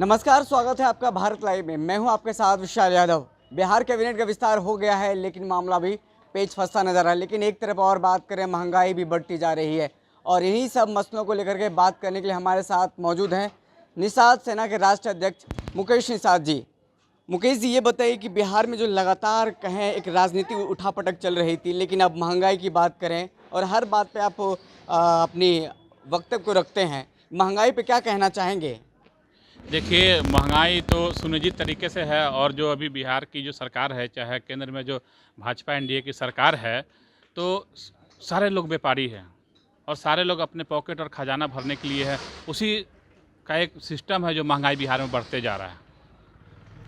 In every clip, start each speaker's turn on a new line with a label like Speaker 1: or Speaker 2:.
Speaker 1: नमस्कार, स्वागत है आपका भारत लाइव में। मैं हूं आपके साथ विशाल यादव। बिहार कैबिनेट का विस्तार हो गया है, लेकिन मामला भी पेच फंसा नजर है। लेकिन एक तरफ और बात करें, महंगाई भी बढ़ती जा रही है और इन्हीं सब मसलों को लेकर के बात करने के लिए हमारे साथ मौजूद हैं निषाद सेना के राष्ट्रीय अध्यक्ष मुकेश निषाद जी। मुकेश जी, ये बताइए कि बिहार में जो लगातार कहें एक राजनीति उठापटक चल रही थी, लेकिन अब महंगाई की बात करें और हर बात पे आप अपनी वक्तव्य को रखते हैं, महंगाई पे क्या कहना चाहेंगे?
Speaker 2: देखिए, महंगाई तो सुनिश्चित तरीके से है और जो अभी बिहार की जो सरकार है, चाहे केंद्र में जो भाजपा एनडीए की सरकार है, तो सारे लोग व्यापारी हैं और सारे लोग अपने पॉकेट और खजाना भरने के लिए है। उसी का एक सिस्टम है जो महंगाई बिहार में बढ़ते जा रहा है।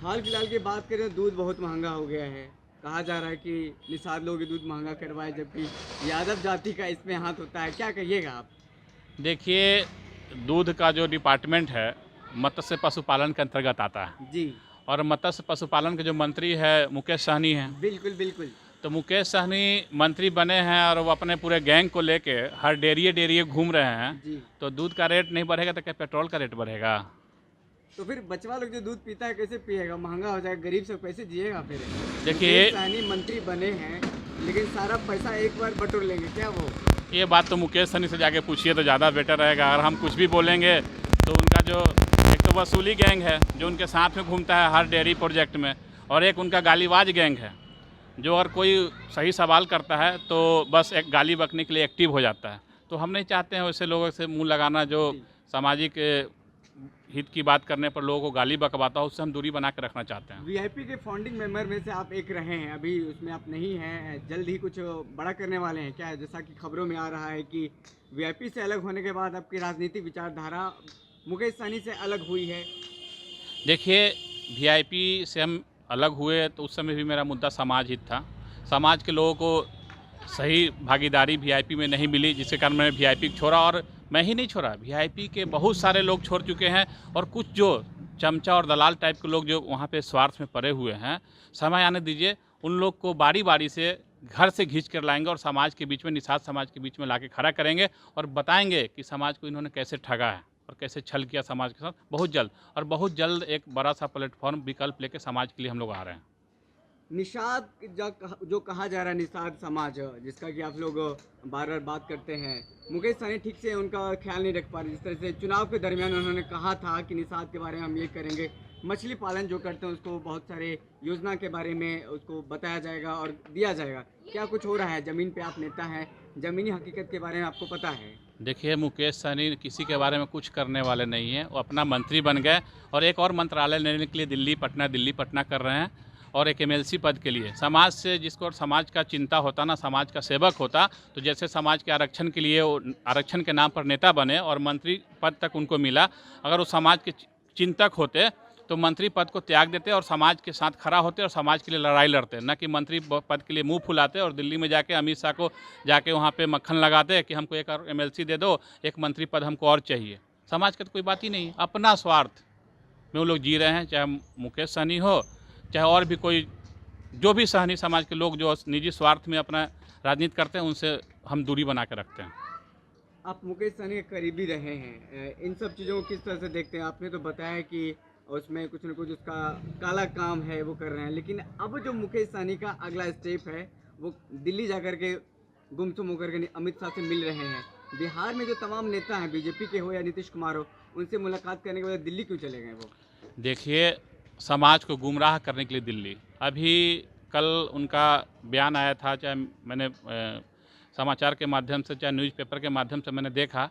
Speaker 1: हाल फिलहाल की बात करें तो दूध बहुत महंगा हो गया है। कहा जा रहा है कि निषाद लोग ही दूध महंगा करवाए, जबकि यादव जाति का इसमें हाथ होता है। क्या कहिएगा आप?
Speaker 2: देखिए, दूध का जो डिपार्टमेंट है, मत्स्य पशुपालन के अंतर्गत आता है
Speaker 1: जी,
Speaker 2: और मत्स्य पशुपालन के जो मंत्री है मुकेश सहनी हैं।
Speaker 1: बिल्कुल बिल्कुल।
Speaker 2: तो मुकेश सहनी मंत्री बने हैं और वो अपने पूरे गैंग को लेके हर डेरिए घूम रहे हैं।
Speaker 1: जी,
Speaker 2: तो दूध का रेट नहीं बढ़ेगा तो क्या पेट्रोल का रेट बढ़ेगा?
Speaker 1: तो फिर बचवा लोग जो दूध पीता है कैसे पिएगा? महंगा हो जाएगा, गरीब सब कैसे जिएगा फिर?
Speaker 2: देखिए,
Speaker 1: मुकेश सहनी मंत्री बने हैं, लेकिन सारा पैसा एक बार बटोर लेंगे क्या वो?
Speaker 2: ये बात तो मुकेश सहनी से जाके पूछिए तो ज़्यादा बेटर रहेगा। अगर हम कुछ भी बोलेंगे तो उनका जो एक तो वसूली गैंग है जो उनके साथ में घूमता है हर डेयरी प्रोजेक्ट में, और एक उनका गालीबाज गैंग है जो अगर कोई सही सवाल करता है तो बस एक गाली बकने के लिए एक्टिव हो जाता है। तो हम नहीं चाहते हैं वैसे लोगों से मुंह लगाना जो सामाजिक हित की बात करने पर लोगों को गाली बकवाता हो, उससे हम दूरी बना के रखना चाहते हैं।
Speaker 1: वीआईपी के फाउंडिंग मेंबर में से आप एक रहे हैं, अभी उसमें आप नहीं हैं, जल्द ही कुछ बड़ा करने वाले हैं क्या? जैसा कि खबरों में आ रहा है कि वीआईपी से अलग होने के बाद आपकी राजनीतिक विचारधारा मुकेश सहनी से अलग हुई है।
Speaker 2: देखिए, वीआईपी से हम अलग हुए तो उस समय भी मेरा मुद्दा समाज हित था। समाज के लोगों को सही भागीदारी वीआईपी में नहीं मिली, जिसके कारण मैंने वीआईपी छोड़ा। और मैं ही नहीं छोड़ा, वीआईपी के बहुत सारे लोग छोड़ चुके हैं और कुछ जो चमचा और दलाल टाइप के लोग जो वहाँ पे स्वार्थ में पड़े हुए हैं, समय आने दीजिए, उन लोग को बारी बारी से घर से खींच कर लाएंगे और समाज के बीच में, निषाद समाज के बीच में लाके खड़ा करेंगे और बताएंगे कि समाज को इन्होंने कैसे ठगा है और कैसे छल किया समाज के साथ। बहुत जल्द एक बड़ा सा प्लेटफॉर्म विकल्प लेके समाज के लिए हम लोग आ रहे हैं।
Speaker 1: निषाद जो कहा जा रहा है, निषाद समाज, जिसका कि आप लोग बार बार बात करते हैं, मुकेश सहनी ठीक से उनका ख्याल नहीं रख पा रहे। जिस तरह से चुनाव के दरमियान उन्होंने कहा था कि निषाद के बारे में हम ये करेंगे, मछली पालन जो करते हैं उसको बहुत सारे योजना के बारे में उसको बताया जाएगा और दिया जाएगा। क्या कुछ हो रहा है ज़मीन पे? आप नेता हैं, ज़मीनी हकीकत के बारे में आपको पता है?
Speaker 2: देखिए, मुकेश सहनी किसी के बारे में कुछ करने वाले नहीं हैं। वो अपना मंत्री बन गए और एक और मंत्रालय लेने के लिए दिल्ली पटना कर रहे हैं और एक एमएलसी पद के लिए। समाज से जिसको समाज का चिंता होता ना, समाज का सेवक होता, तो जैसे समाज के आरक्षण के लिए वो आरक्षण के नाम पर नेता बने और मंत्री पद तक उनको मिला। अगर वो समाज के चिंतक होते तो मंत्री पद को त्याग देते और समाज के साथ खड़ा होते और समाज के लिए लड़ाई लड़ते, न कि मंत्री पद के लिए मुंह फुलाते और दिल्ली में जाके अमित शाह को जाके वहाँ पे मक्खन लगाते कि हमको एक और एमएलसी दे दो, एक मंत्री पद हमको और चाहिए। समाज का तो कोई बात ही नहीं, अपना स्वार्थ में वो लोग जी रहे हैं। चाहे मुकेश सहनी हो, चाहे और भी कोई, जो भी सहनी समाज के लोग जो निजी स्वार्थ में अपना राजनीति करते हैं, उनसे हम दूरी बना के रखते हैं।
Speaker 1: आप मुकेश सहनी के करीबी रहे हैं, इन सब चीज़ों को किस तरह से देखते हैं? आपने तो बताया कि उसमें कुछ न कुछ उसका काला काम है, वो कर रहे हैं, लेकिन अब जो मुकेश सहनी का अगला स्टेप है वो दिल्ली जाकर के गुमसुम होकर के अमित शाह से मिल रहे हैं। बिहार में जो तमाम नेता हैं, बीजेपी के हो या नीतीश कुमार हो, उनसे मुलाकात करने के बाद दिल्ली क्यों चले गए वो?
Speaker 2: देखिए, समाज को गुमराह करने के लिए दिल्ली, अभी कल उनका बयान आया था, चाहे मैंने समाचार के माध्यम से चाहे न्यूज़पेपर के माध्यम से मैंने देखा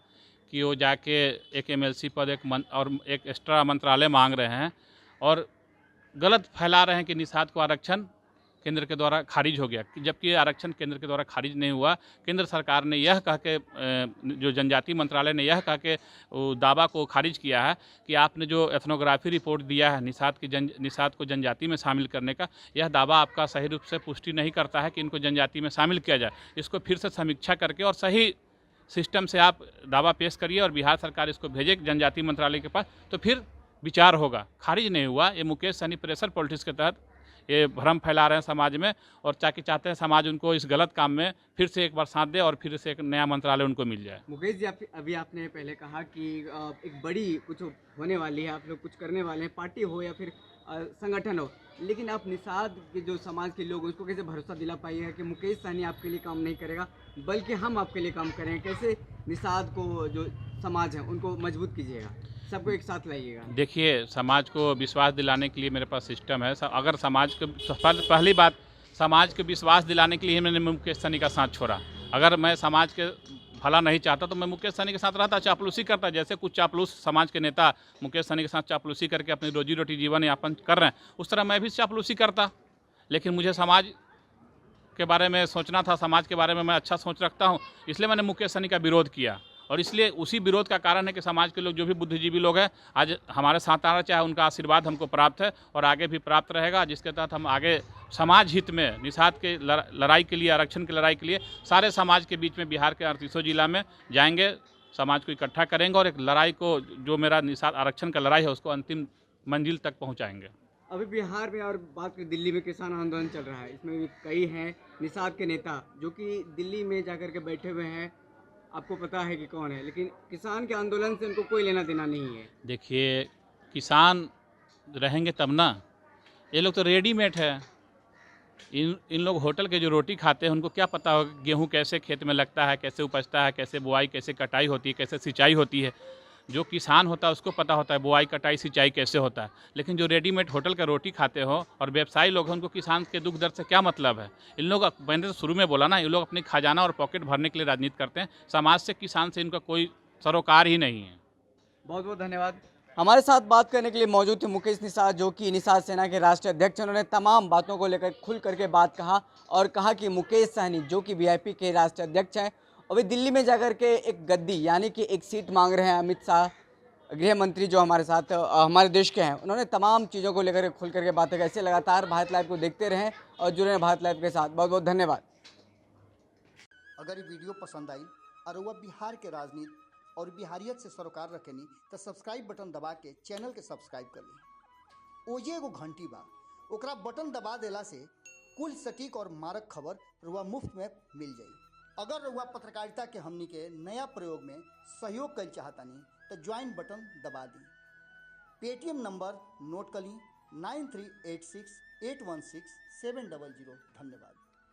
Speaker 2: कि वो जाके एक एमएलसी पद और एक एक्स्ट्रा मंत्रालय मांग रहे हैं और गलत फैला रहे हैं कि निषाद को आरक्षण केंद्र के द्वारा खारिज हो गया, जबकि ये आरक्षण केंद्र के द्वारा खारिज नहीं हुआ। केंद्र सरकार ने यह कह के, जो जनजातीय मंत्रालय ने यह कह के दावा को खारिज किया है कि आपने जो एथनोग्राफी रिपोर्ट दिया है निषाद को जनजाति में शामिल करने का, यह दावा आपका सही रूप से पुष्टि नहीं करता है कि इनको जनजाति में शामिल किया जाए। इसको फिर से समीक्षा करके और सही सिस्टम से आप दावा पेश करिए और बिहार सरकार इसको भेजे जनजातीय मंत्रालय के पास, तो फिर विचार होगा। खारिज नहीं हुआ। ये मुकेश सहनी प्रेशर पॉलिटिक्स के तहत ये भ्रम फैला रहे हैं समाज में, और ताकि चाहते हैं समाज उनको इस गलत काम में फिर से एक बार साथ दे और फिर से एक नया मंत्रालय उनको मिल जाए।
Speaker 1: मुकेश जी, अभी आपने पहले कहा कि एक बड़ी कुछ होने वाली है, आप लोग कुछ करने वाले हैं, पार्टी हो या फिर संगठन हो, लेकिन आप निषाद के जो समाज के लोग उसको कैसे भरोसा दिला पाइएगा कि मुकेश सहनी आपके लिए काम नहीं करेगा बल्कि हम आपके लिए काम करेंगे? कैसे निषाद को जो समाज है उनको मजबूत कीजिएगा, सबको एक साथ लाइएगा?
Speaker 2: देखिए, समाज को विश्वास दिलाने के लिए मेरे पास सिस्टम है। अगर समाज को पहली बात, समाज को विश्वास दिलाने के लिए ही मैंने मुकेश सहनी का साथ छोड़ा। अगर मैं समाज के भला नहीं चाहता तो मैं मुकेश सहनी के साथ रहता, चापलूसी करता। जैसे कुछ चापलूस समाज के नेता मुकेश सहनी के साथ चापलूसी करके अपनी रोजी रोटी जीवन यापन कर रहे हैं, उस तरह मैं भी चापलूसी करता। लेकिन मुझे समाज के बारे में सोचना था, समाज के बारे में मैं अच्छा सोच रखता हूँ, इसलिए मैंने मुकेश सहनी का विरोध किया। और इसलिए उसी विरोध का कारण है कि समाज के लोग, जो भी बुद्धिजीवी लोग हैं, आज हमारे साथ आ रहे, चाहे उनका आशीर्वाद हमको प्राप्त है और आगे भी प्राप्त रहेगा, जिसके तहत हम आगे समाज हित में निषाद के लड़ाई के लिए, आरक्षण की लड़ाई के लिए सारे समाज के बीच में बिहार के 38 जिला में जाएंगे, समाज को इकट्ठा करेंगे और एक लड़ाई को, जो मेरा निषाद आरक्षण का लड़ाई है, उसको अंतिम मंजिल तक पहुँचाएंगे।
Speaker 1: अभी बिहार में और बात करें, दिल्ली में किसान आंदोलन चल रहा है, इसमें भी कई हैं निषाद के नेता जो कि दिल्ली में जाकर के बैठे हुए हैं, आपको पता है कि कौन है, लेकिन किसान के आंदोलन से उनको कोई लेना देना नहीं है।
Speaker 2: देखिए, किसान रहेंगे तब ना, ये लोग तो रेडीमेड है। इन लोग होटल के जो रोटी खाते हैं, उनको क्या पता होगा गेहूँ कैसे खेत में लगता है, कैसे उपजता है, कैसे बुआई, कैसे कटाई होती है, कैसे सिंचाई होती है। जो किसान होता है उसको पता होता है बुआई, कटाई, सिंचाई कैसे होता है। लेकिन जो रेडीमेड होटल का रोटी खाते हो और व्यवसायी लोग हैं, उनको किसान के दुख दर्द से क्या मतलब है? इन लोग, मैंने तो शुरू में बोला ना, ये लोग अपनी खजाना और पॉकेट भरने के लिए राजनीति करते हैं। समाज से, किसान से इनका कोई सरोकार ही नहीं है।
Speaker 1: बहुत बहुत धन्यवाद। हमारे साथ बात करने के लिए मौजूद थे मुकेश निषाद, जो कि निषाद सेना के राष्ट्रीय अध्यक्ष हैं। उन्होंने तमाम बातों को लेकर खुल करके बात कहा और कहा कि मुकेश सहनी, जो कि वीआईपी के राष्ट्रीय अध्यक्ष हैं, अभी दिल्ली में जाकर के एक गद्दी यानी कि एक सीट मांग रहे हैं। अमित शाह गृह मंत्री जो हमारे साथ हमारे देश के हैं, उन्होंने तमाम चीज़ों को लेकर खुल करके बातें की। ऐसे लगातार भारत लाइव को देखते रहें और जुड़े रहें भारत लाइव के साथ। बहुत बहुत धन्यवाद।
Speaker 3: अगर ये वीडियो पसंद आई और वह बिहार के राजनीति और बिहारियत से सरोकार रखेनी तो सब्सक्राइब बटन दबा के चैनल के सब्सक्राइब कर ली। ओजे एगो घंटी बा, ओकरा बटन दबा देला से कुल सटीक और मारक खबर रुआ मुफ्त में मिल जाई। अगर रुआ पत्रकारिता के हमनी के नया प्रयोग में सहयोग कर चाहतानी तो ज्वाइन बटन दबा दी। पेटीएम नंबर नोट कर ली 9386816700। धन्यवाद।